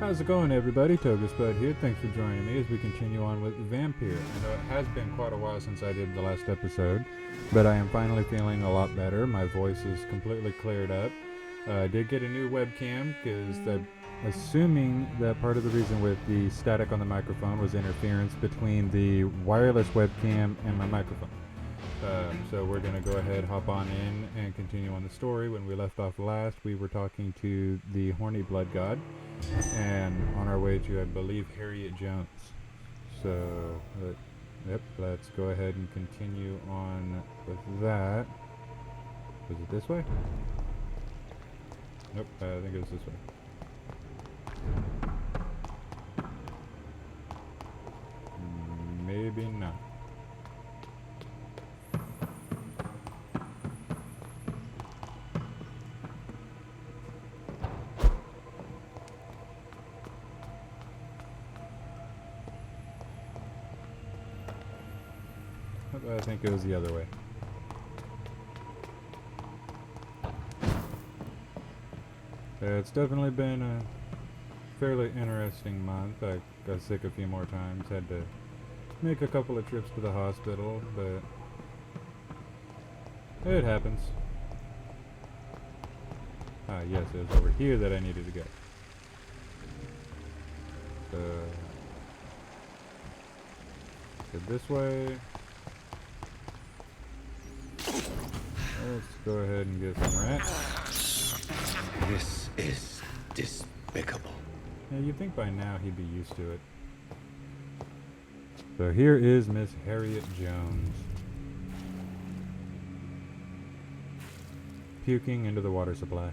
How's it going, everybody? Togaspud here. Thanks for joining me as we continue on with Vampyr. I know it has been quite a while since I did the last episode, but I am finally feeling a lot better. My voice is completely cleared up. I did get a new webcam because I'm assuming that part of the reason with the static on the microphone was interference between the wireless webcam and my microphone. So we're going to go ahead, hop on in, and continue on the story. When we left off last, we were talking to the horny blood god, and on our way to, I believe, Harriot Jones. So, let's go ahead and continue on with that. Was it this way? Nope, I think it was this way. Maybe not. I think it was the other way. It's definitely been a fairly interesting month. I got sick a few more times, had to make a couple of trips to the hospital, but it happens. Ah, yes, it was over here that I needed to go. So, this way. Let's go ahead and get some rats. This is despicable. Yeah, you'd think by now he'd be used to it. So here is Miss Harriot Jones. Puking into the water supply.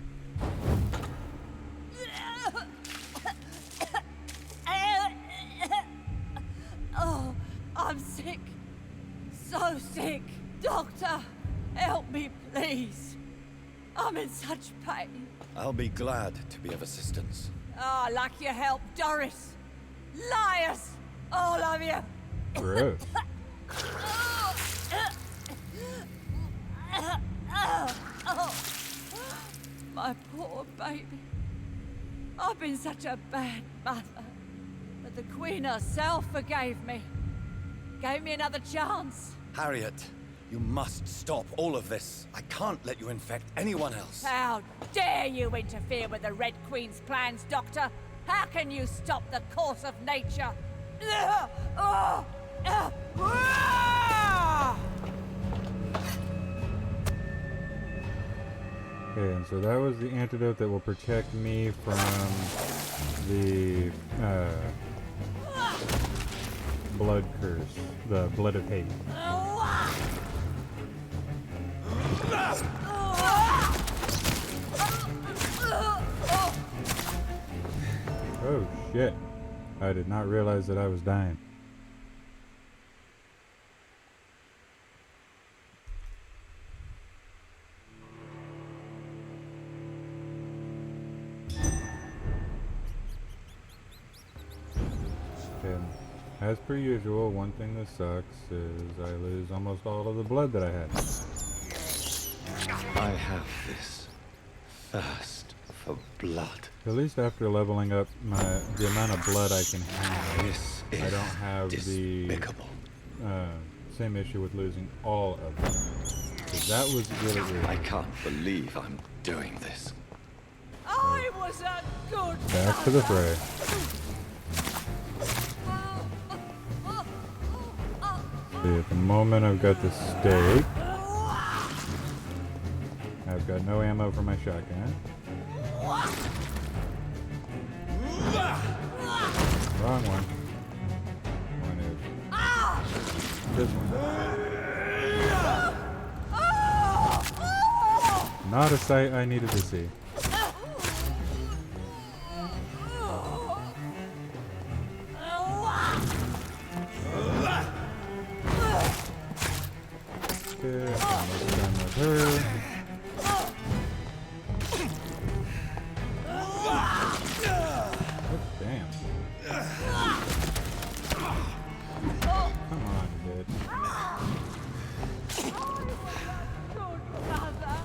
Oh, I'm sick. So sick. Doctor, help me, please. I'm in such pain. I'll be glad to be of assistance. Oh, like your help, Doris. Liars, all of you. Gross. My poor baby. I've been such a bad mother. But the Queen herself forgave me. Gave me another chance. Harriet, you must stop all of this. I can't let you infect anyone else. How dare you interfere with the Red Queen's plans, Doctor? How can you stop the course of nature? Okay, and so that was the antidote that will protect me from the blood curse, the blood of hate. Oh shit. I did not realize that I was dying. And as per usual, one thing that sucks is I lose almost all of the blood that I had. I have this thirst for blood. At least after leveling up the amount of blood I can have, This is I don't have despicable. the same issue with losing all of them. So that was really weird. I can't believe I'm doing this. I was a good Back to the fray. See, at the moment I've got the steak. I've got no ammo for my shotgun. Wrong one. One is this one. Not a sight I needed to see. Okay, almost done with her. Oh, damn. Come on, bitch. good mother.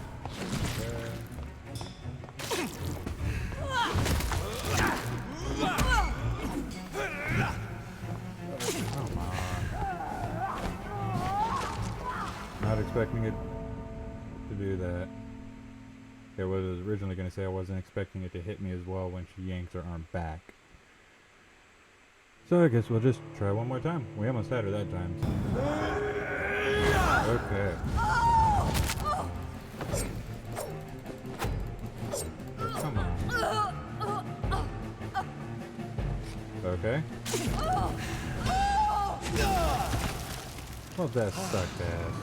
Okay. not expecting it to do that. I was originally going to say I wasn't expecting it to hit me as well when she yanks her arm back. So I guess we'll just try one more time. We almost had her that time. So. Okay. Oh, come on. Okay. Well, that sucked ass.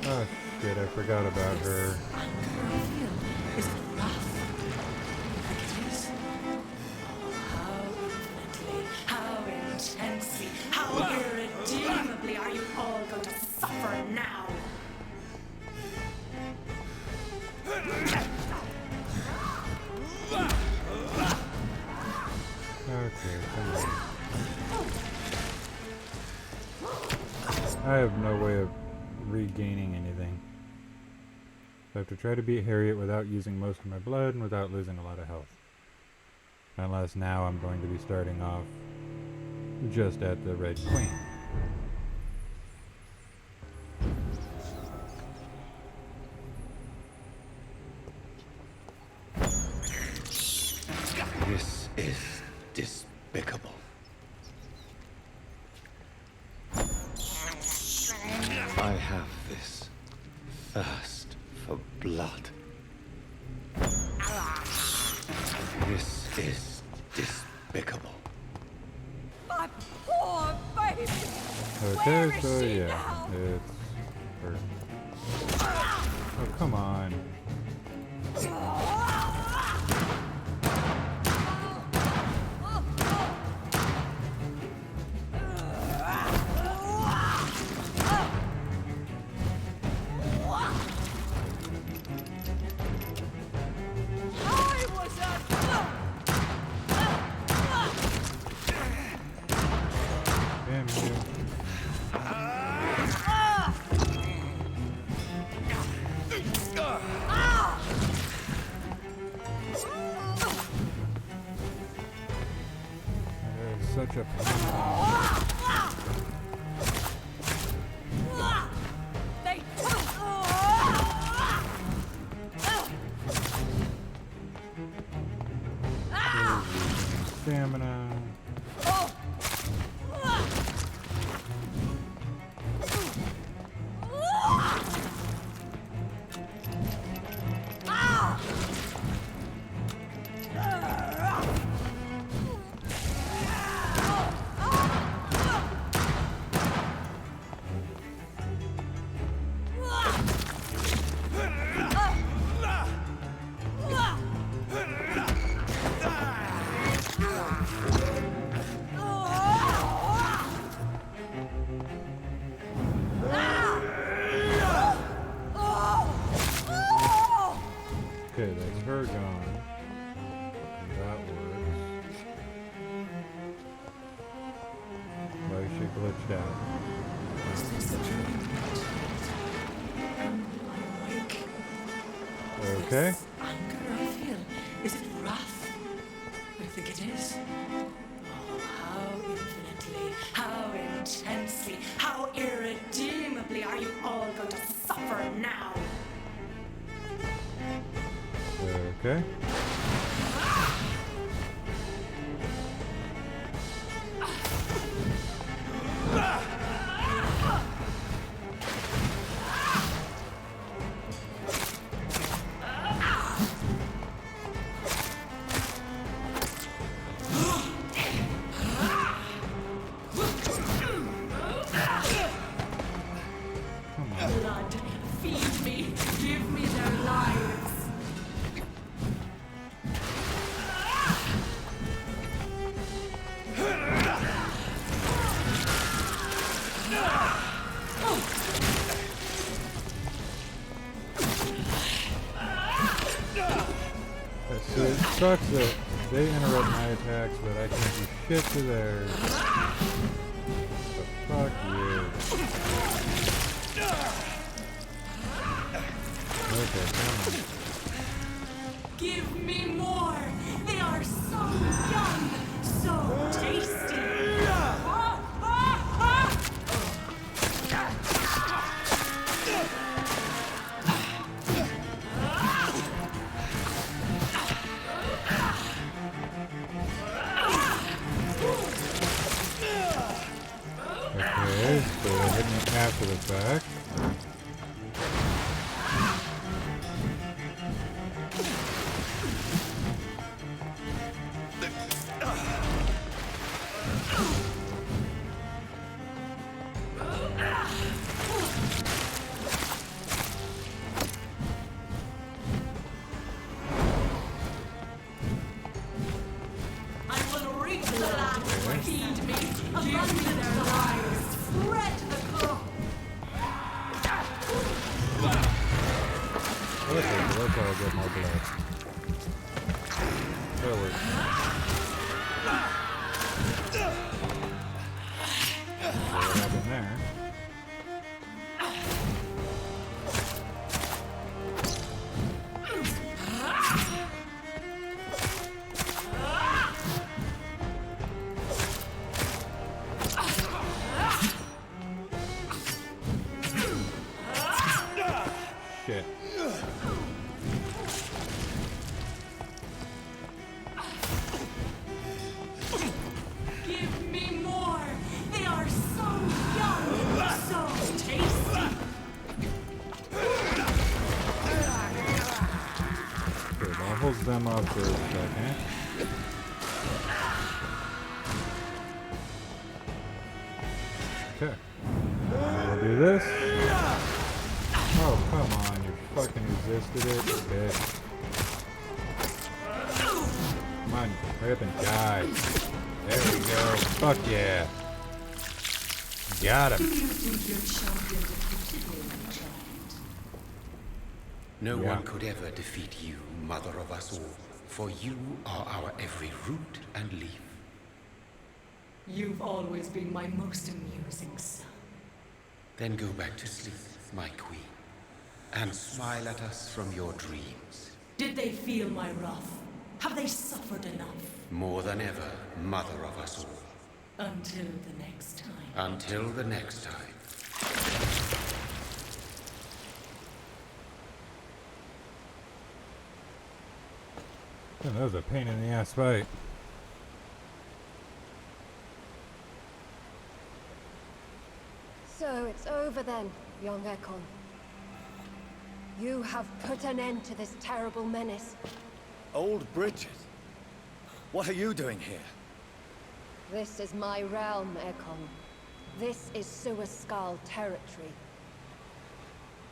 Oh shit, I forgot about her. Is it rough? Like it is? How infinitely, how intensely, how irredeemably are you all going to suffer now? Okay, come on. I have no way of regaining anything. So I have to try to beat Harriot without using most of my blood and without losing a lot of health. Unless now I'm going to be starting off just at the Red Queen. This is despicable. I have this thirst for blood. This is despicable. My poor baby! Okay, Where is so she yeah, now? it's her. Oh, come on. I was Damn you. That is such a They took. stamina. Okay, that's her gone. That works. Why is she glitched out? Is this a dream? Am I awake? Okay. This anger I feel, is it wrath? I think it is. Oh, how infinitely, how intensely, how irredeemably are you all going to suffer now? Okay. Blood, feed me, give me their lives. So it sucks that they interrupt my attacks, but I can't do shit to theirs. So fuck you. Okay, come on. Give me more. They are so young, so tasty. Okay, so they're hitting it after the fact. I will reach the land for heed me. Abundant their lives. Spread the glory. Let's all get more blood. That works. What happened there? Shit. Give me more. They are so young, so tasty. Okay, that holds them up for a second. Okay. We'll do this. Oh, come on, you fucking resisted it, you bitch. Come on, hurry up and die. There we go. Fuck yeah. Got him. Do you think your champion defeated me, child? No Yeah. one could ever defeat you, mother of us all, for you are our every root and leaf. You've always been my most amusing son. Then go back to sleep, my queen, and smile at us from your dreams. Did they feel my wrath? Have they suffered enough? More than ever, mother of us all. Until the next time. Until the next time. That was a pain in the ass fight. So it's over then, young Ekon. You have put an end to this terrible menace. Old Bridget? What are you doing here? This is my realm, Ekon. This is Suaskal territory.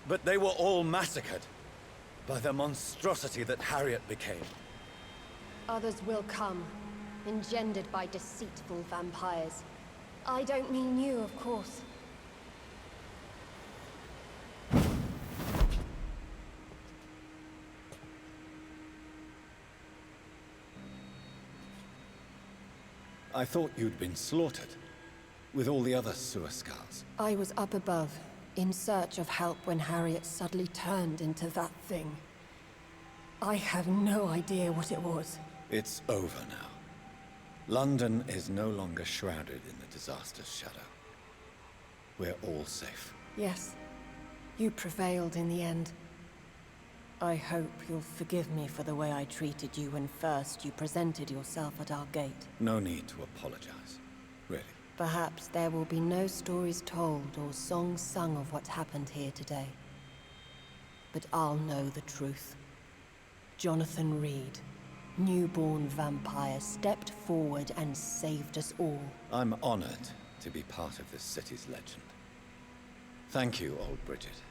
But they were all massacred by the monstrosity that Harriot became. Others will come, engendered by deceitful vampires. I don't mean you, of course. I thought you'd been slaughtered, with all the other Suaskals. I was up above, in search of help when Harriet suddenly turned into that thing. I have no idea what it was. It's over now. London is no longer shrouded in the disaster's shadow. We're all safe. Yes, you prevailed in the end. I hope you'll forgive me for the way I treated you when first you presented yourself at our gate. No need to apologize, really. Perhaps there will be no stories told or songs sung of what happened here today. But I'll know the truth. Jonathan Reed, newborn vampire, stepped forward and saved us all. I'm honored to be part of this city's legend. Thank you, old Bridget.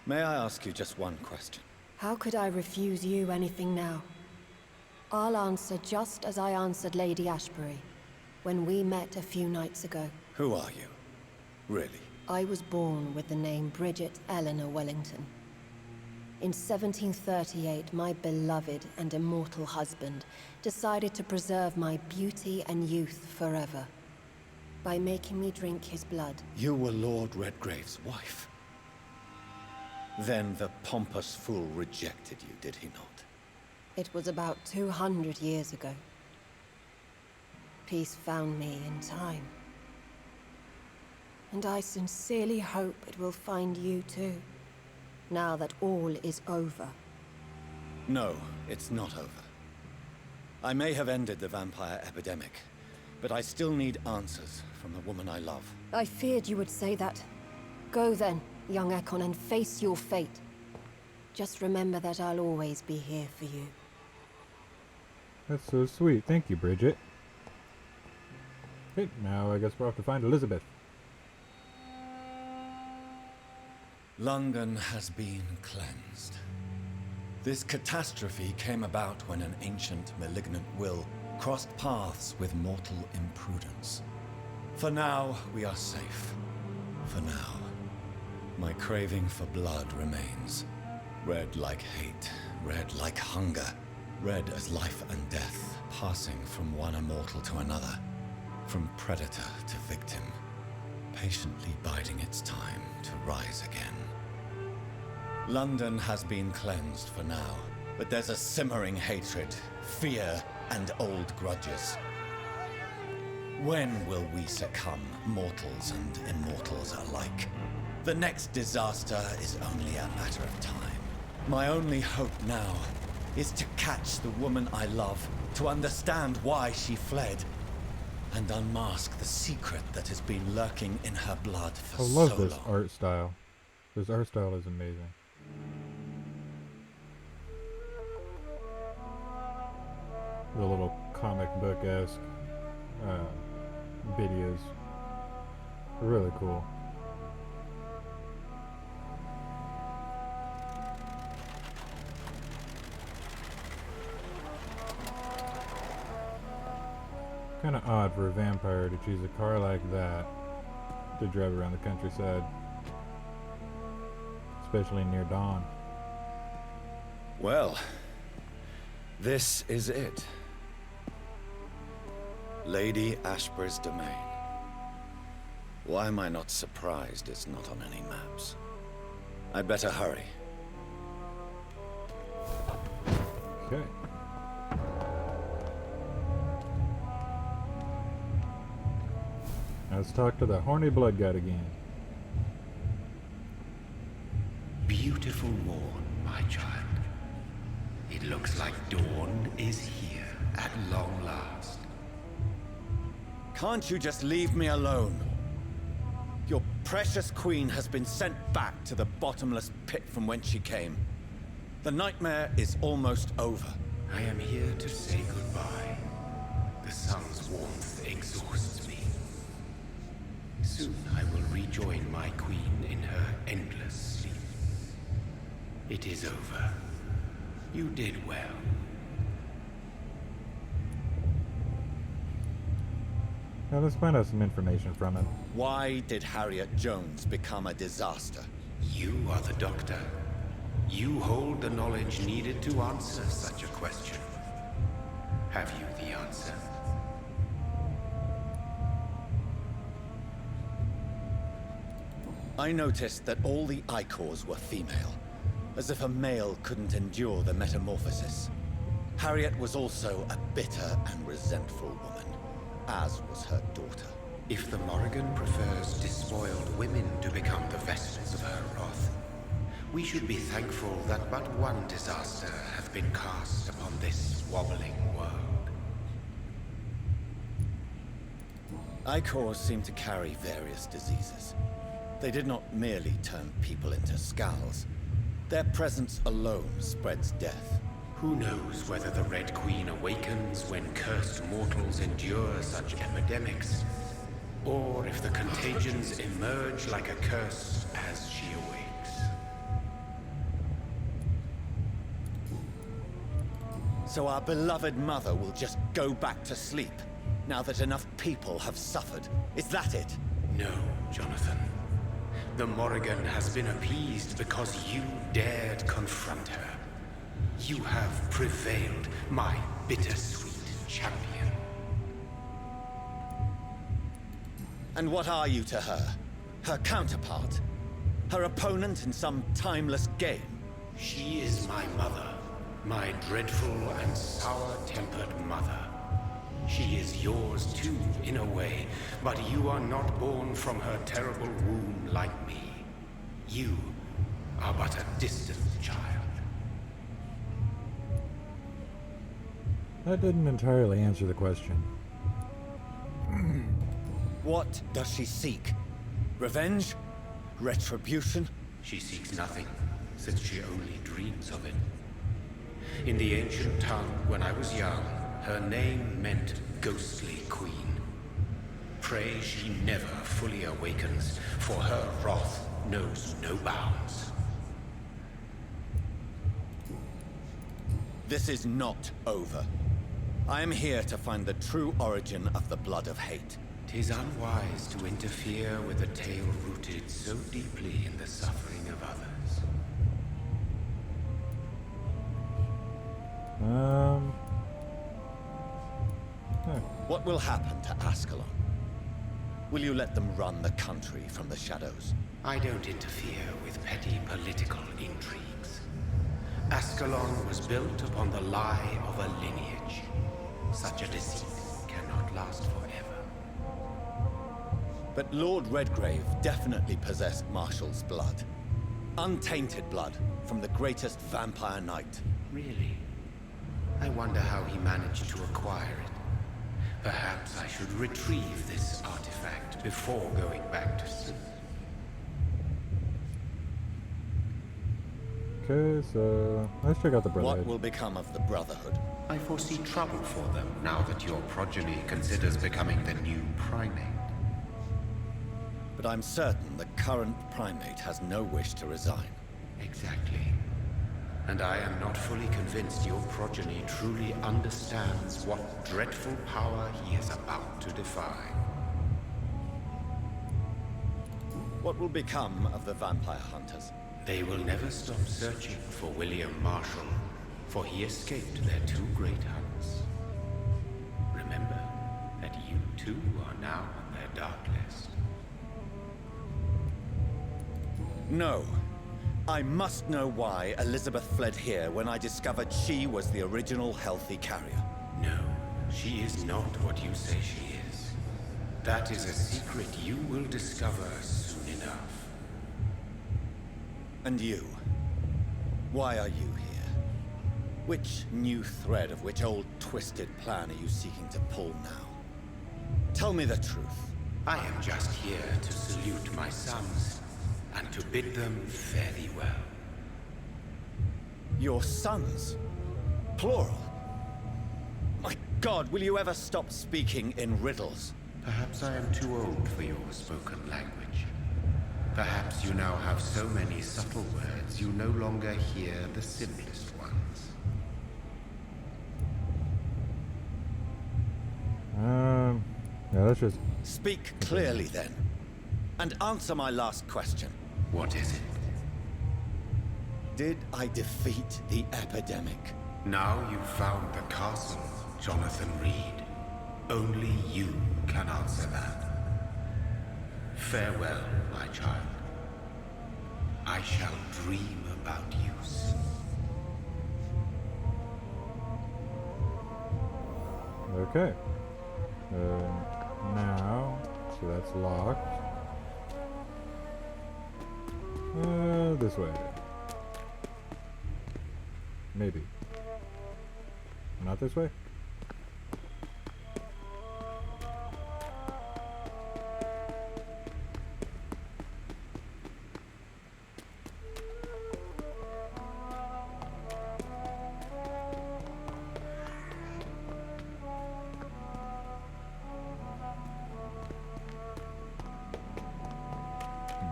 May I ask you just one question? How could I refuse you anything now? I'll answer just as I answered Lady Ashbury when we met a few nights ago. Who are you? Really? I was born with the name Bridget Eleanor Wellington. In 1738, my beloved and immortal husband decided to preserve my beauty and youth forever by making me drink his blood. You were Lord Redgrave's wife. Then the pompous fool rejected you, did he not? It was about 200 years ago. Peace found me in time. And I sincerely hope it will find you too, now that all is over. No, it's not over. I may have ended the vampire epidemic, But I still need answers from the woman I love. I feared you would say that. Go then, young Ekon, and face your fate. Just remember that I'll always be here for you. That's so sweet. Thank you, Bridget. Okay, now I guess we'll have to find Elizabeth. London has been cleansed. This catastrophe came about when an ancient, malignant will crossed paths with mortal imprudence. For now, we are safe. For now. My craving for blood remains. Red like hate, red like hunger. Red as life and death, passing from one immortal to another. From predator to victim. Patiently biding its time to rise again. London has been cleansed for now, but there's a simmering hatred, fear, and old grudges. When will we succumb, mortals and immortals alike? The next disaster is only a matter of time. My only hope now is to catch the woman I love, to understand why she fled, and unmask the secret that has been lurking in her blood for so long. I love this art style. This art style is amazing. The little comic book-esque videos. Really cool. Kind of odd for a vampire to choose a car like that to drive around the countryside, especially near dawn. Well, this is it. Lady Ashbur's domain. Why am I not surprised it's not on any maps? I'd better hurry. Okay. Let's talk to the horny blood god again. Beautiful morn, my child. It looks like dawn is here at long last. Can't you just leave me alone? Your precious queen has been sent back to the bottomless pit from whence she came. The nightmare is almost over. I am here to say goodbye. The sun's warmth exhausts me. Soon I will rejoin my queen in her endless sleep. It is over. You did well. Now let's find out some information from him. Why did Harriot Jones become a disaster? You are the doctor. You hold the knowledge needed to answer such a question. Have you the answer? I noticed that all the Icors were female, as if a male couldn't endure the metamorphosis. Harriet was also a bitter and resentful woman, as was her daughter. If the Morrigan prefers despoiled women to become the vessels of her wrath, we should be thankful that but one disaster hath been cast upon this wobbling world. Icors seem to carry various diseases. They did not merely turn people into skulls. Their presence alone spreads death. Who knows whether the Red Queen awakens when cursed mortals endure such epidemics, or if the contagions emerge like a curse as she awakes. So our beloved mother will just go back to sleep, now that enough people have suffered. Is that it? No, Jonathan. The Morrigan has been appeased because you dared confront her. You have prevailed, my bittersweet champion. And what are you to her? Her counterpart? Her opponent in some timeless game? She is my mother, my dreadful and sour-tempered mother. She is yours too, in a way, but you are not born from her terrible womb like me. You are but a distant child. That didn't entirely answer the question. What does she seek? Revenge? Retribution? She seeks nothing, since she only dreams of it. In the ancient tongue, when I was young, her name meant ghostly queen. Pray she never fully awakens, for her wrath knows no bounds. This is not over. I am here to find the true origin of the blood of hate. 'Tis unwise to interfere with a tale rooted so deeply in the suffering of others. What will happen to Ascalon? Will you let them run the country from the shadows? I don't interfere with petty political intrigues. Ascalon was built upon the lie of a lineage. Such a deceit cannot last forever. But Lord Redgrave definitely possessed Marshall's blood. Untainted blood from the greatest vampire knight. Really? I wonder how he managed to acquire it. Perhaps I should retrieve this artifact before going back to sleep. Okay, so let's check out the Brotherhood. What will become of the Brotherhood? I foresee trouble for them now that your progeny considers becoming the new primate. But I'm certain the current primate has no wish to resign. Exactly. And I am not fully convinced your progeny truly understands what dreadful power he is about to defy. What will become of the vampire hunters? They will never stop searching for William Marshall, for he escaped their two great hunts. Remember that you too are now on their dark list. No. I must know why Elizabeth fled here when I discovered she was the original healthy carrier. No, she is not what you say she is. That is a secret you will discover soon enough. And you? Why are you here? Which new thread of which old twisted plan are you seeking to pull now? Tell me the truth. I am just here to salute my sons, and to bid them fare thee well. Your sons? Plural? My God, will you ever stop speaking in riddles? Perhaps I am too old for your spoken language. Perhaps you now have so many subtle words you no longer hear the simplest ones. Yeah, let's just... Speak clearly then, and answer my last question. What is it? Did I defeat the epidemic? Now you've found the castle, Jonathan Reed. Only you can answer that. Farewell, my child. I shall dream about you soon. Okay. Now, so that's locked. This way. Maybe. Not this way?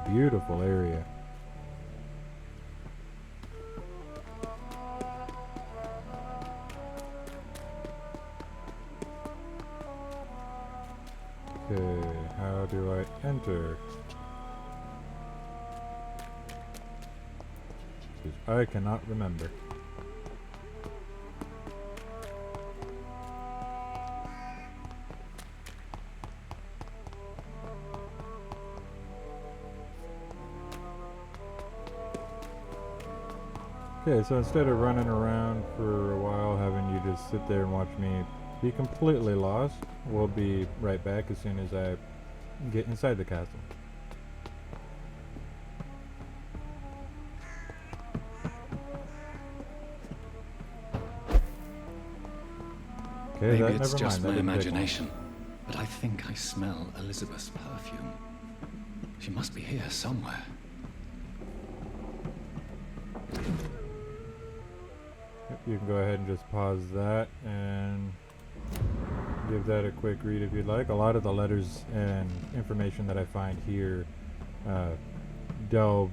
Beautiful area. Okay, how do I enter? 'Cause I cannot remember. Okay, so instead of running around for a while, having you just sit there and watch me be completely lost, we'll be right back as soon as I get inside the castle. Okay, Maybe that, it's never just mind, my that didn't take long. imagination, but I think I smell Elizabeth's perfume. She must be here somewhere. You can go ahead and just pause that and give that a quick read if you'd like. A lot of the letters and information that I find here delve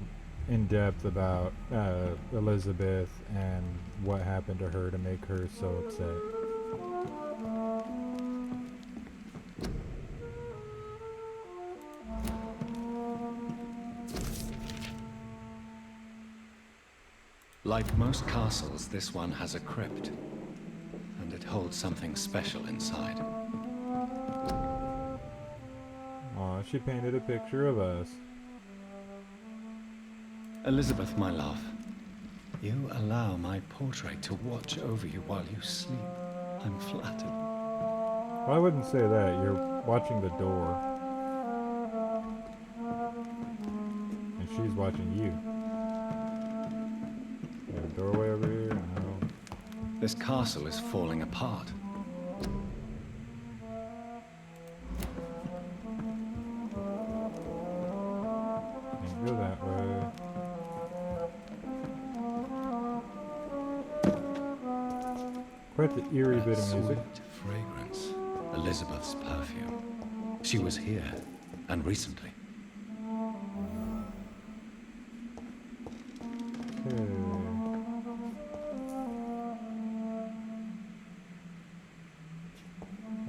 in depth about Elizabeth and what happened to her to make her so upset. Like most castles, this one has a crypt, and it holds something special inside. Aw, she painted a picture of us. Elizabeth, my love, you allow my portrait to watch over you while you sleep. I'm flattered. Well, I wouldn't say that. You're watching the door. And she's watching you. You have a doorway over here? No. This castle is falling apart. Can't go that way. Quite the eerie bit of music. Sweet fragrance. Elizabeth's perfume. She was here, and recently. Okay.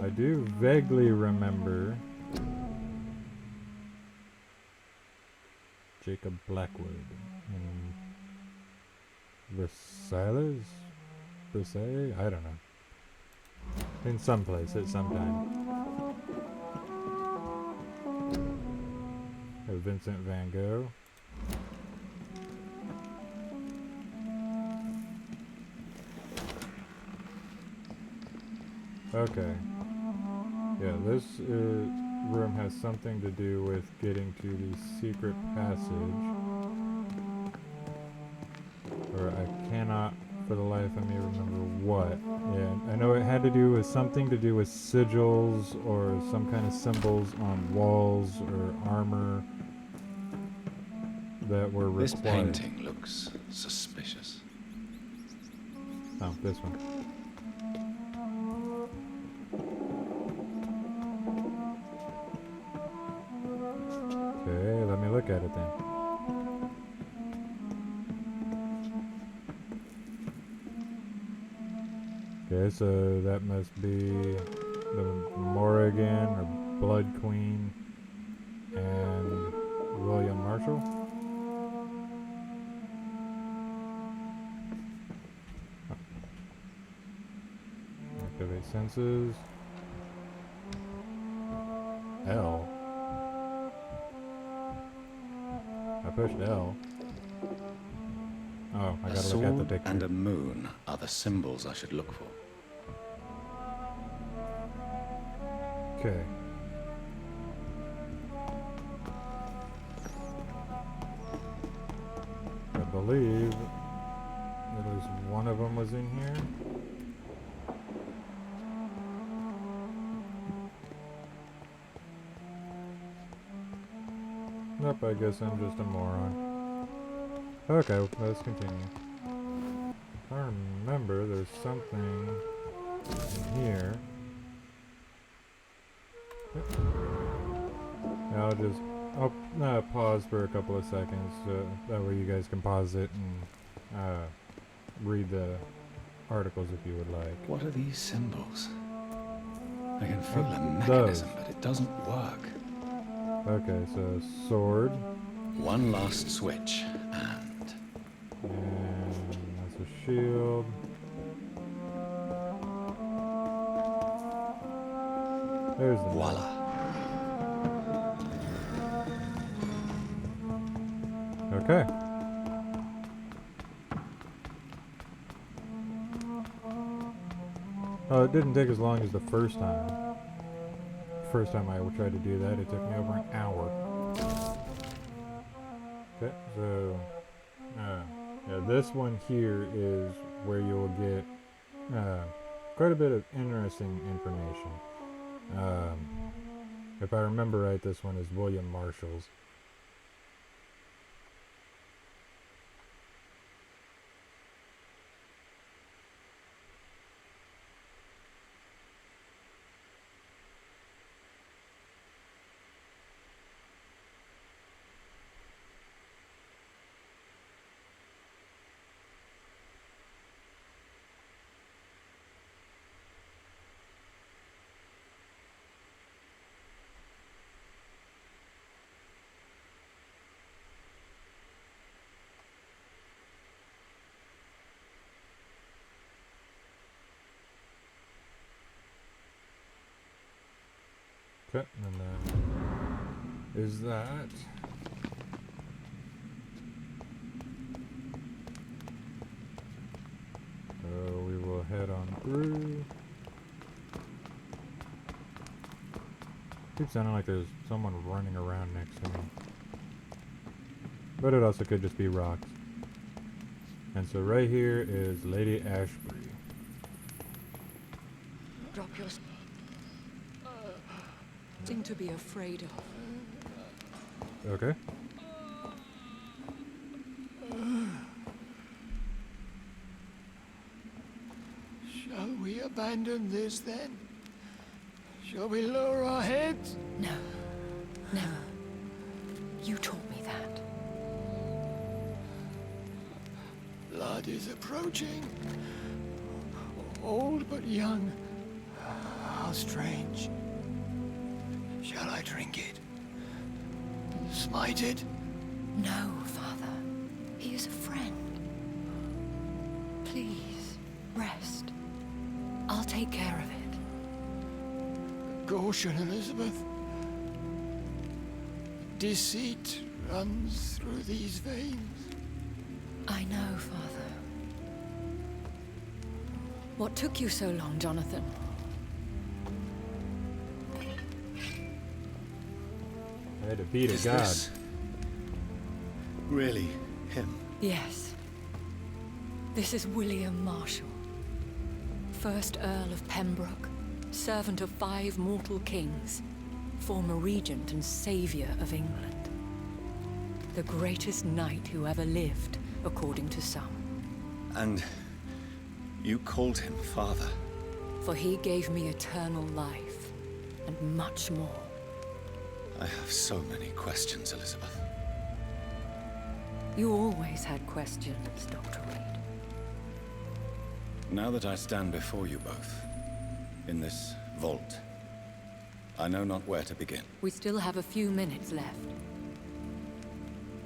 I do vaguely remember Jacob Blackwood in Versailles? Versailles? I don't know. In some place at some time. Vincent van Gogh. Okay. Yeah, this room has something to do with getting to the secret passage. Or I cannot for the life of me remember what. Yeah, I know it had to do with something to do with sigils or some kind of symbols on walls or armor that were required. This painting looks suspicious. Oh, this one. Okay, let me look at it then. Okay, so that must be the Morrigan or Blood Queen and William Marshall. Activate senses. L. I pushed L. Oh, I A gotta look at the sword picture. and a moon are the symbols I should look for. Okay. I believe at least one of them was in here. Nope, I guess I'm just a moron. Okay, let's continue. I remember there's something in here. I'll pause for a couple of seconds, that way you guys can pause it and read the articles if you would like. What are these symbols? I can feel a Those. mechanism, but it doesn't work. Okay, so sword, One last switch, and and that's a shield. There's the voila. Okay. Oh, it didn't take as long as the first time. First time I tried to do that, it took me over an hour. Okay, so yeah, this one here is where you'll get quite a bit of interesting information. If I remember right, this one is William Marshall's. Okay, and then is that. So we will head on through. Keeps sounding like there's someone running around next to me. But it also could just be rocks. And so right here is Lady Ashbury. Drop your... Thing to be afraid of. Okay. Shall we abandon this then? Shall we lower our heads? No. Never. You taught me that. Blood is approaching. Old but young. How strange. Shall I drink it? Smite it? No, Father. He is a friend. Please, rest. I'll take care of it. Caution, Elizabeth. Deceit runs through these veins. I know, Father. What took you so long, Jonathan? I had to beat a Is god. this really him? Yes. This is William Marshall, 1st Earl of Pembroke, servant of 5 mortal kings, former regent and savior of England. The greatest knight who ever lived, according to some. And you called him father? For he gave me eternal life, and much more. I have so many questions, Elizabeth. You always had questions, Dr. Reed. Now that I stand before you both, in this vault, I know not where to begin. We still have a few minutes left.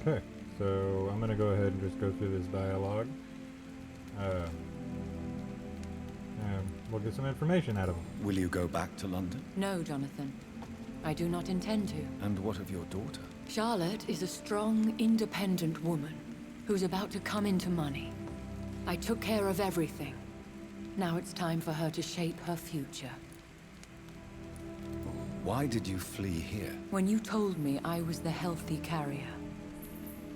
Okay, so I'm gonna go ahead and just go through this dialogue. And we'll get some information out of them. Will you go back to London? No, Jonathan. I do not intend to. And what of your daughter? Charlotte is a strong, independent woman who's about to come into money. I took care of everything. Now it's time for her to shape her future. Why did you flee here? When you told me I was the healthy carrier,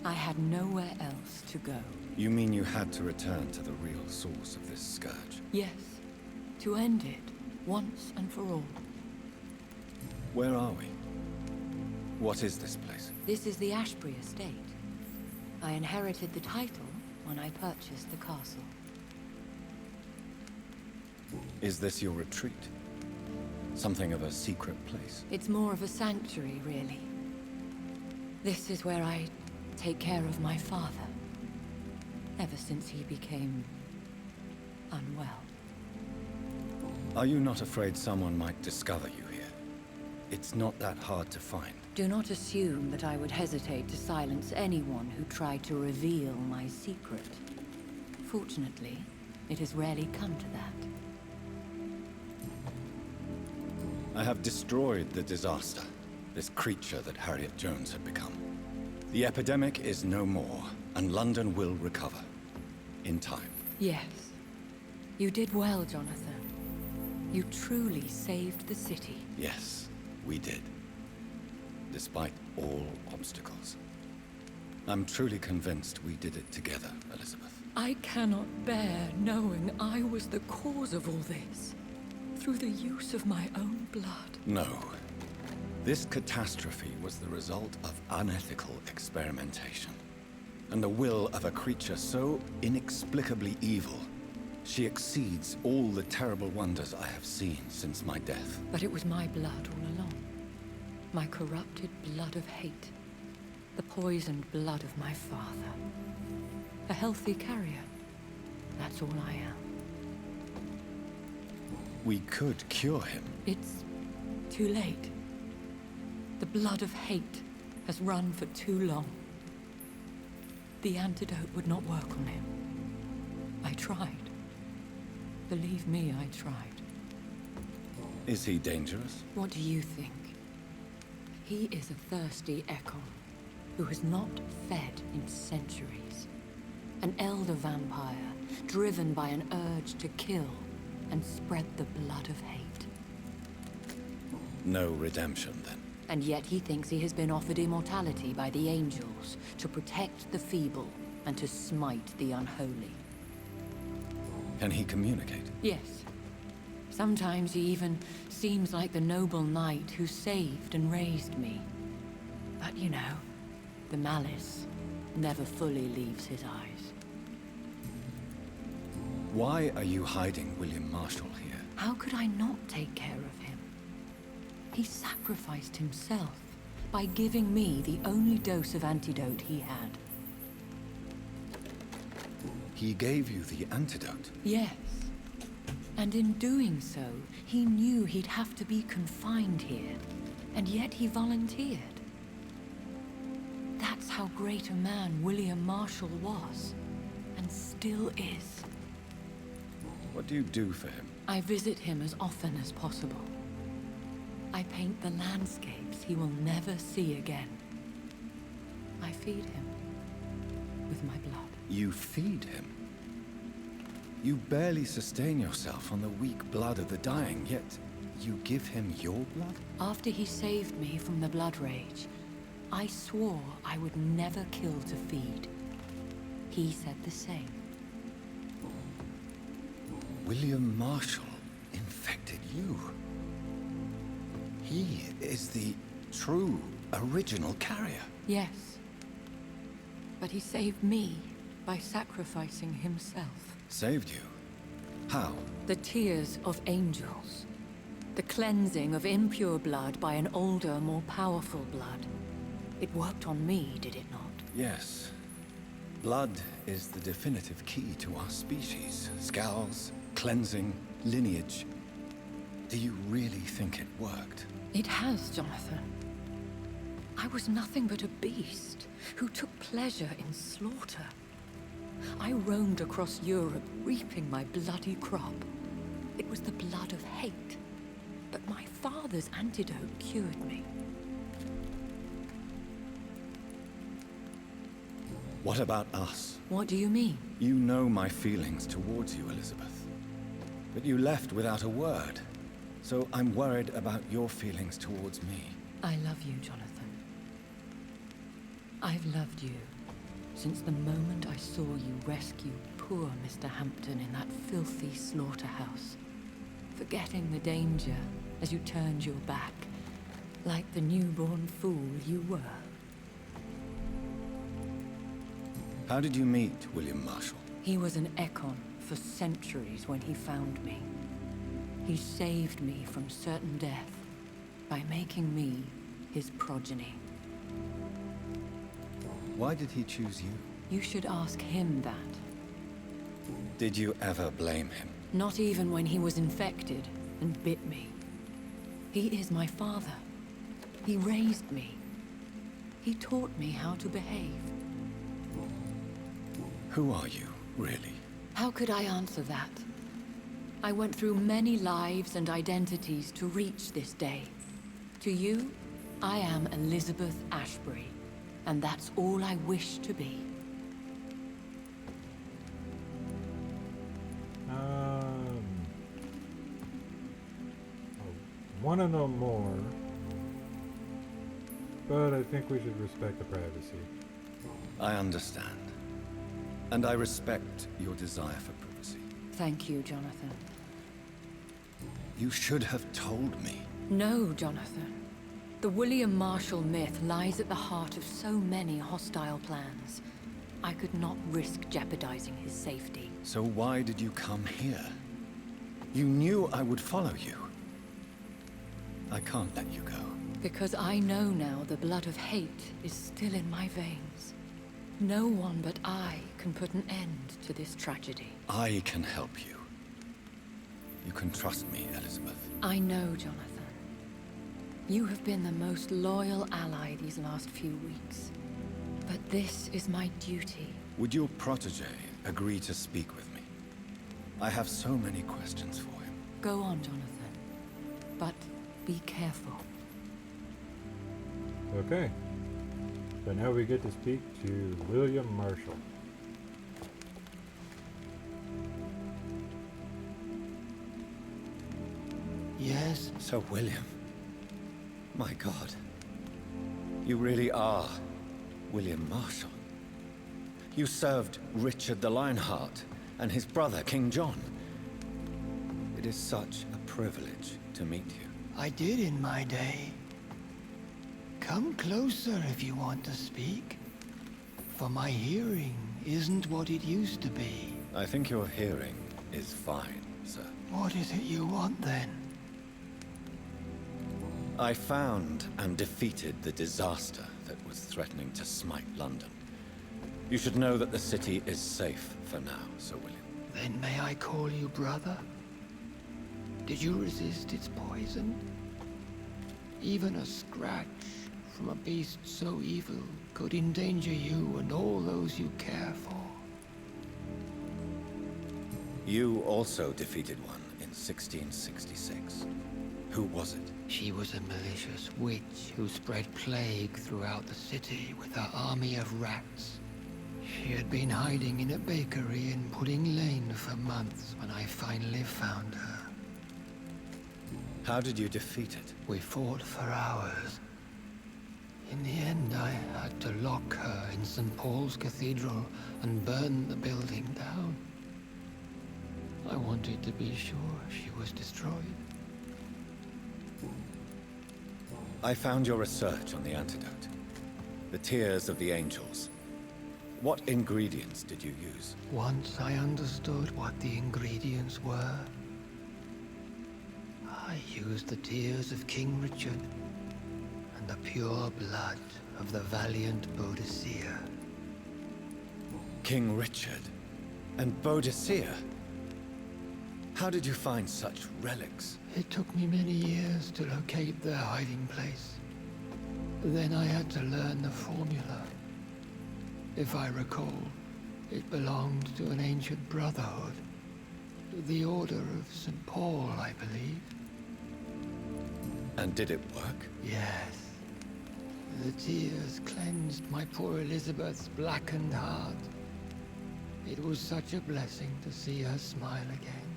I had nowhere else to go. You mean you had to return to the real source of this scourge? Yes, to end it, once and for all. Where are we? What is this place? This is the Ashbury estate. I inherited the title when I purchased the castle. Is this your retreat? Something of a secret place? It's more of a sanctuary, really. This is where I take care of my father. Ever since he became unwell. Are you not afraid someone might discover you here? It's not that hard to find. Do not assume that I would hesitate to silence anyone who tried to reveal my secret. Fortunately, it has rarely come to that. I have destroyed the disaster, this creature that Harriot Jones had become. The epidemic is no more, and London will recover. In time. Yes. You did well, Jonathan. You truly saved the city. Yes, we did. Despite all obstacles. I'm truly convinced we did it together, Elizabeth. I cannot bear knowing I was the cause of all this. Through the use of my own blood. No. This catastrophe was the result of unethical experimentation, and the will of a creature so inexplicably evil, she exceeds all the terrible wonders I have seen since my death. But it was my blood all along. My corrupted blood of hate. The poisoned blood of my father. A healthy carrier. That's all I am. We could cure him. It's too late. The blood of hate has run for too long. The antidote would not work on him. I tried. Believe me, I tried. Is he dangerous? What do you think? He is a thirsty echo who has not fed in centuries. An elder vampire, driven by an urge to kill and spread the blood of hate. No redemption, then. And yet he thinks he has been offered immortality by the angels to protect the feeble and to smite the unholy. Can he communicate? Yes. Sometimes he even seems like the noble knight who saved and raised me. But you know, the malice never fully leaves his eyes. Why are you hiding William Marshall here? How could I not take care of him? He sacrificed himself by giving me the only dose of antidote he had. He gave you the antidote? Yes. And in doing so, he knew he'd have to be confined here. And yet he volunteered. That's how great a man William Marshall was. And still is. What do you do for him? I visit him as often as possible. I paint the landscapes he will never see again. I feed him with my blood. You feed him? You barely sustain yourself on the weak blood of the dying, yet you give him your blood? After he saved me from the blood rage, I swore I would never kill to feed. He said the same. William Marshall infected you. He is the true, original carrier. Yes. But he saved me by sacrificing himself. Saved you? How? The tears of angels. The cleansing of impure blood by an older, more powerful blood. It worked on me, did it not? Yes. Blood is the definitive key to our species. Scowls, cleansing, lineage. Do you really think it worked? It has, Jonathan. I was nothing but a beast who took pleasure in slaughter. I roamed across Europe, reaping my bloody crop. It was the blood of hate. But my father's antidote cured me. What about us? What do you mean? You know my feelings towards you, Elizabeth. But you left without a word. So I'm worried about your feelings towards me. I love you, Jonathan. I've loved you since the moment I saw you rescue poor Mr. Hampton in that filthy slaughterhouse, forgetting the danger as you turned your back, like the newborn fool you were. How did you meet William Marshall? He was an Ekon for centuries when he found me. He saved me from certain death by making me his progeny. Why did he choose you? You should ask him that. Did you ever blame him? Not even when he was infected and bit me. He is my father. He raised me. He taught me how to behave. Who are you, really? How could I answer that? I went through many lives and identities to reach this day. To you, I am Elizabeth Ashbury, and that's all I wish to be. I want to know more, but I think we should respect the privacy. I understand. And I respect your desire for privacy. Thank you, Jonathan. You should have told me. No, Jonathan. The William Marshall myth lies at the heart of so many hostile plans. I could not risk jeopardizing his safety. So why did you come here? You knew I would follow you. I can't let you go. Because I know now the blood of hate is still in my veins. No one but I can put an end to this tragedy. I can help you. You can trust me, Elizabeth. I know, Jonathan. You have been the most loyal ally these last few weeks. But this is my duty. Would your protege agree to speak with me? I have so many questions for him. Go on, Jonathan. But be careful. Okay. So now we get to speak to William Marshall. Yes? Sir William. My God. You really are William Marshall. You served Richard the Lionheart and his brother, King John. It is such a privilege to meet you. I did in my day. Come closer if you want to speak. For my hearing isn't what it used to be. I think your hearing is fine, sir. What is it you want then? I found and defeated the disaster that was threatening to smite London. You should know that the city is safe for now, Sir William. Then may I call you brother? Did you resist its poison? Even a scratch from a beast so evil could endanger you and all those you care for. You also defeated one in 1666. Who was it? She was a malicious witch who spread plague throughout the city with her army of rats. She had been hiding in a bakery in Pudding Lane for months when I finally found her. How did you defeat it? We fought for hours. In the end, I had to lock her in St. Paul's Cathedral and burn the building down. I wanted to be sure she was destroyed. I found your research on the antidote. The tears of the angels. What ingredients did you use? Once I understood what the ingredients were, I used the tears of King Richard and the pure blood of the valiant Boadicea. King Richard and Boadicea? How did you find such relics? It took me many years to locate their hiding place. Then I had to learn the formula. If I recall, it belonged to an ancient brotherhood. The Order of St. Paul, I believe. And did it work? Yes. The tears cleansed my poor Elizabeth's blackened heart. It was such a blessing to see her smile again.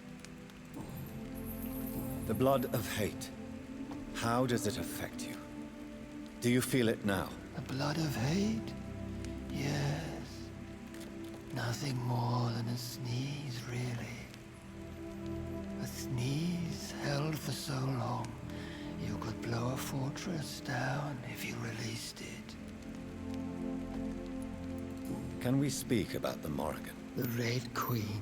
The blood of hate. How does it affect you? Do you feel it now? The blood of hate? Yes. Nothing more than a sneeze, really. A sneeze held for so long, you could blow a fortress down if you released it. Can we speak about the Morrigan? The Red Queen?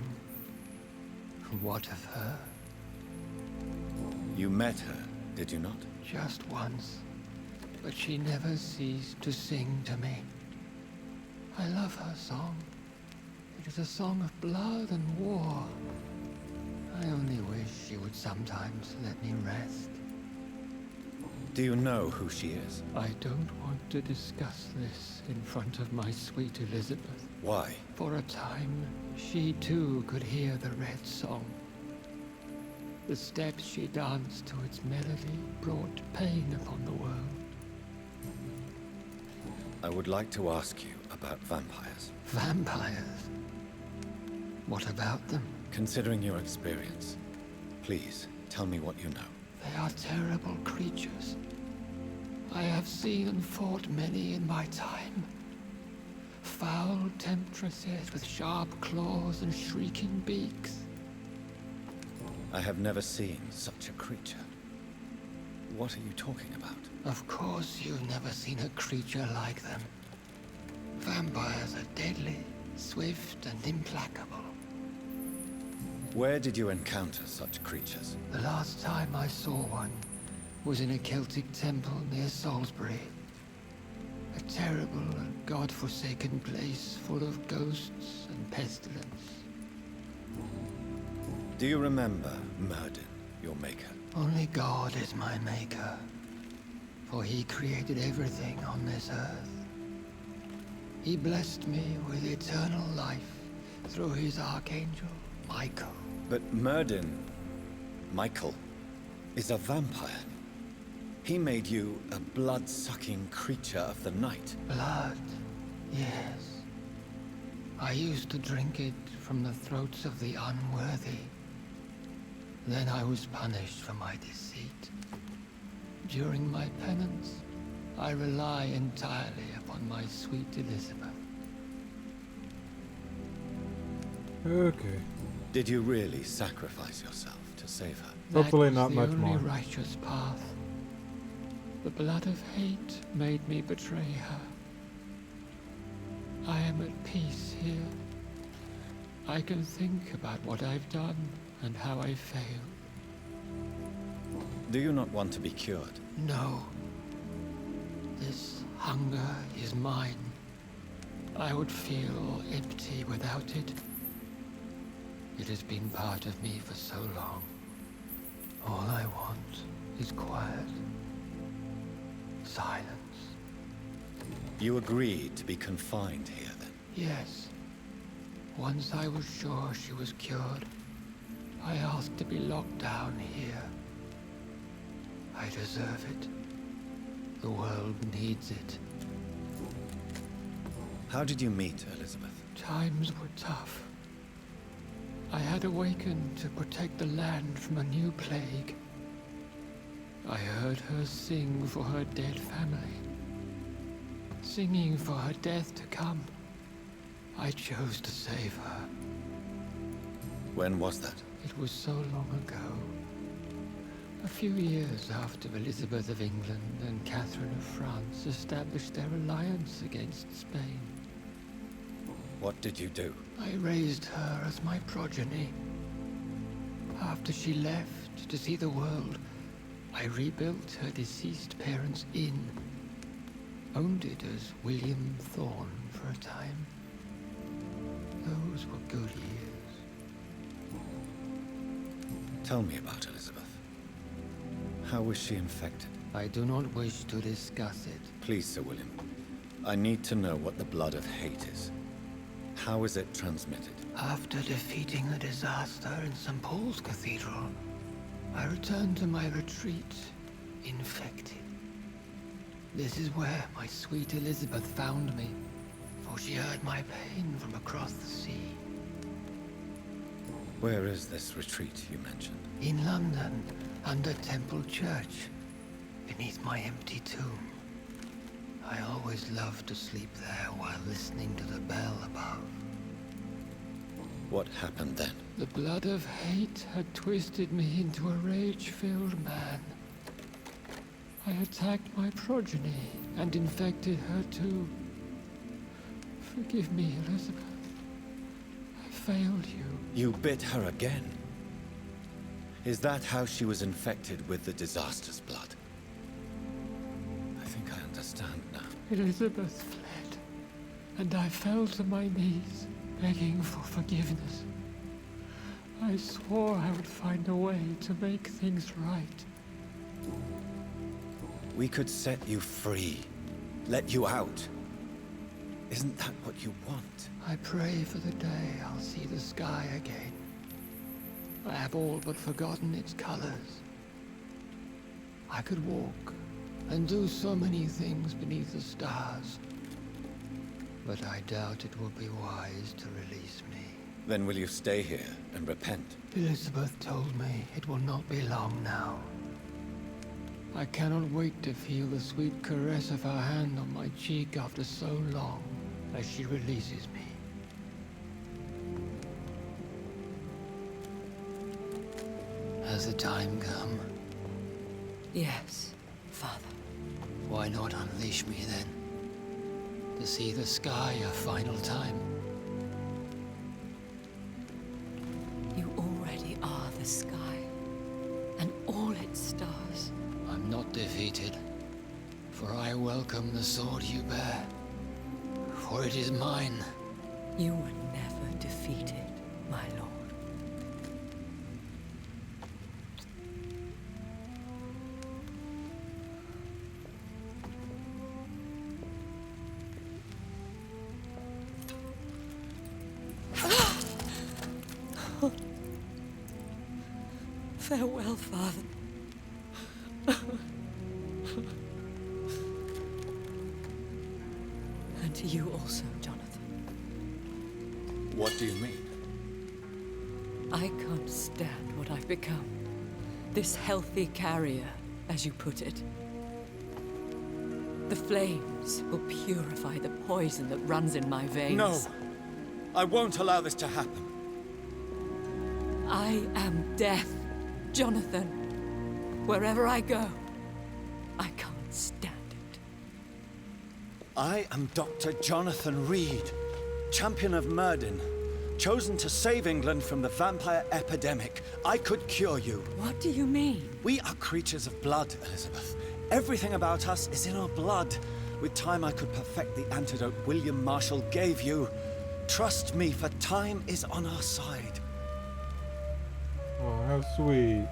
What of her? You met her, did you not? Just once. But she never ceased to sing to me. I love her song. It is a song of blood and war. I only wish she would sometimes let me rest. Do you know who she is? I don't want to discuss this in front of my sweet Elizabeth. Why? For a time, she too could hear the Red Song. The steps she danced to its melody brought pain upon the world. I would like to ask you about vampires. Vampires? What about them? Considering your experience, please tell me what you know. They are terrible creatures. I have seen and fought many in my time. Foul temptresses with sharp claws and shrieking beaks. I have never seen such a creature. What are you talking about? Of course you've never seen a creature like them. Vampires are deadly, swift, and implacable. Where did you encounter such creatures? The last time I saw one was in a Celtic temple near Salisbury. A terrible and god-forsaken place full of ghosts and pestilence. Do you remember Myrddin, your maker? Only God is my maker, for he created everything on this earth. He blessed me with eternal life through his archangel, Michael. But Myrddin, Michael, is a vampire. He made you a blood-sucking creature of the night. Blood, yes. I used to drink it from the throats of the unworthy. Then I was punished for my deceit. During my penance, I rely entirely upon my sweet Elizabeth. Okay. Did you really sacrifice yourself to save her? Hopefully That not was much the more. only righteous path. The blood of hate made me betray her. I am at peace here. I can think about what I've done and how I failed. Do you not want to be cured? No. This hunger is mine. I would feel empty without it. It has been part of me for so long. All I want is quiet. Silence. You agreed to be confined here, then? Yes. Once I was sure she was cured, I asked to be locked down here. I deserve it. The world needs it. How did you meet Elizabeth? Times were tough. I had awakened to protect the land from a new plague. I heard her sing for her dead family. Singing for her death to come. I chose to save her. When was that? It was so long ago. A few years after Elizabeth of England and Catherine of France established their alliance against Spain. What did you do? I raised her as my progeny. After she left to see the world, I rebuilt her deceased parents' inn. Owned it as William Thorne for a time. Those were good years. Tell me about Elizabeth. How was she infected? I do not wish to discuss it. Please, Sir William. I need to know what the blood of hate is. How is it transmitted? After defeating the disaster in St. Paul's Cathedral, I returned to my retreat, infected. This is where my sweet Elizabeth found me, for she heard my pain from across the sea. Where is this retreat you mentioned? In London, under Temple Church, beneath my empty tomb. I always loved to sleep there while listening to the bell above. What happened then? The blood of hate had twisted me into a rage-filled man. I attacked my progeny and infected her too. Forgive me, Elizabeth. I failed you. You bit her again. Is that how she was infected with the disaster's blood? I think I understand now. Elizabeth fled, and I fell to my knees, begging for forgiveness. I swore I would find a way to make things right. We could set you free. Let you out. Isn't that what you want? I pray for the day I'll see the sky again. I have all but forgotten its colors. I could walk and do so many things beneath the stars. But I doubt it will be wise to release me. Then will you stay here and repent? Elizabeth told me it will not be long now. I cannot wait to feel the sweet caress of her hand on my cheek after so long as she releases me. Has the time come? Yes, Father. Why not unleash me then? To see the sky a final time? You already are the sky, and all its stars. I'm not defeated, for I welcome the sword you bear, for it is mine. You were never defeated, my lord. Farewell, Father. And to you also, Jonathan. What do you mean? I can't stand what I've become. This healthy carrier, as you put it. The flames will purify the poison that runs in my veins. No! I won't allow this to happen. I am death, Jonathan. Wherever I go, I can't stand it. I am Dr. Jonathan Reed, champion of Myrddin, chosen to save England from the vampire epidemic. I could cure you. What do you mean? We are creatures of blood, Elizabeth. Everything about us is in our blood. With time, I could perfect the antidote William Marshall gave you. Trust me, for time is on our side. Oh, how sweet.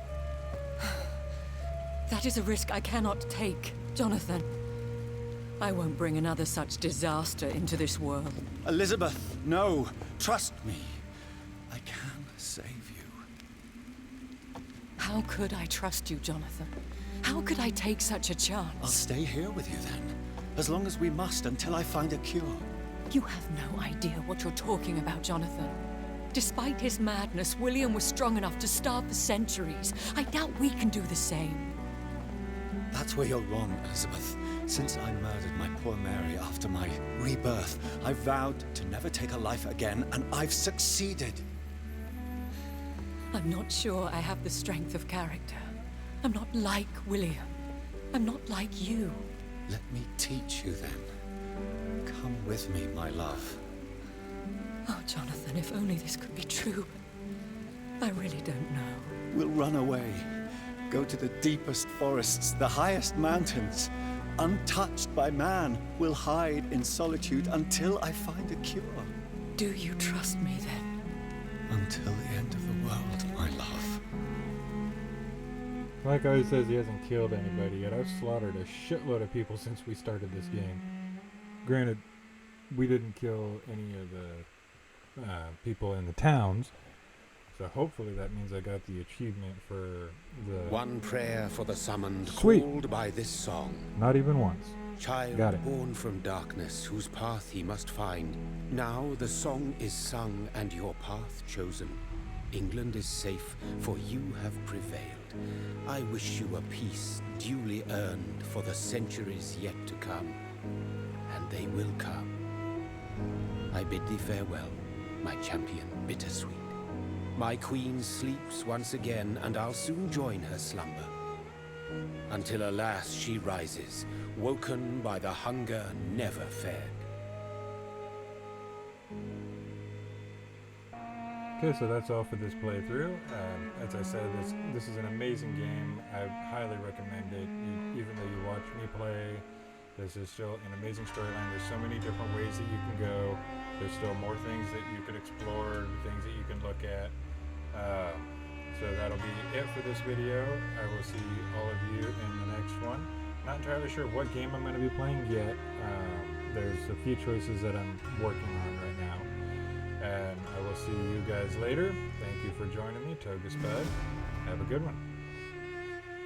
That is a risk I cannot take, Jonathan. I won't bring another such disaster into this world. Elizabeth, no. Trust me. I can save you. How could I trust you, Jonathan? How could I take such a I'll chance? stay here with you then. As long as we must, until I find a cure. You have no idea what you're talking about, Jonathan. Despite his madness, William was strong enough to starve for centuries. I doubt we can do the same. That's where you're wrong, Elizabeth. Since I murdered my poor Mary after my rebirth, I vowed to never take a life again, and I've succeeded. I'm not sure I have the strength of character. I'm not like William. I'm not like you. Let me teach you then. Come with me, my love. Oh, Jonathan, if only this could be true. I really don't know. We'll run away. Go to the deepest forests, the highest mountains. Untouched by man, we'll hide in solitude until I find a cure. Do you trust me then? Until the end of the world, my love. Like always says, he hasn't killed anybody yet. I've slaughtered a shitload of people since we started this game. Granted, we didn't kill any of the people in the towns, so hopefully that means I got the achievement for the... One prayer for the summoned, Sweet. called by this song. Not even once. Child Got it. born from darkness, whose path he must find. Now the song is sung and your path chosen. England is safe, for you have prevailed. I wish you a peace duly earned for the centuries yet to come. And they will come. I bid thee farewell, my champion bittersweet. My queen sleeps once again, and I'll soon join her slumber. Until alas she rises, woken by the hunger never fed. Okay, so that's all for this playthrough. As I said, this is an amazing game. I highly recommend it. Even though you watch me play, this is still an amazing storyline. There's so many different ways that you can go. There's still more things that you could explore, things that you can look at. So that'll be it for this video. I will see all of you in the next one. Not entirely sure what game I'm going to be playing yet. There's a few choices that I'm working on right now. And I will see you guys later. Thank you for joining me, Toga Spud. Have a good one.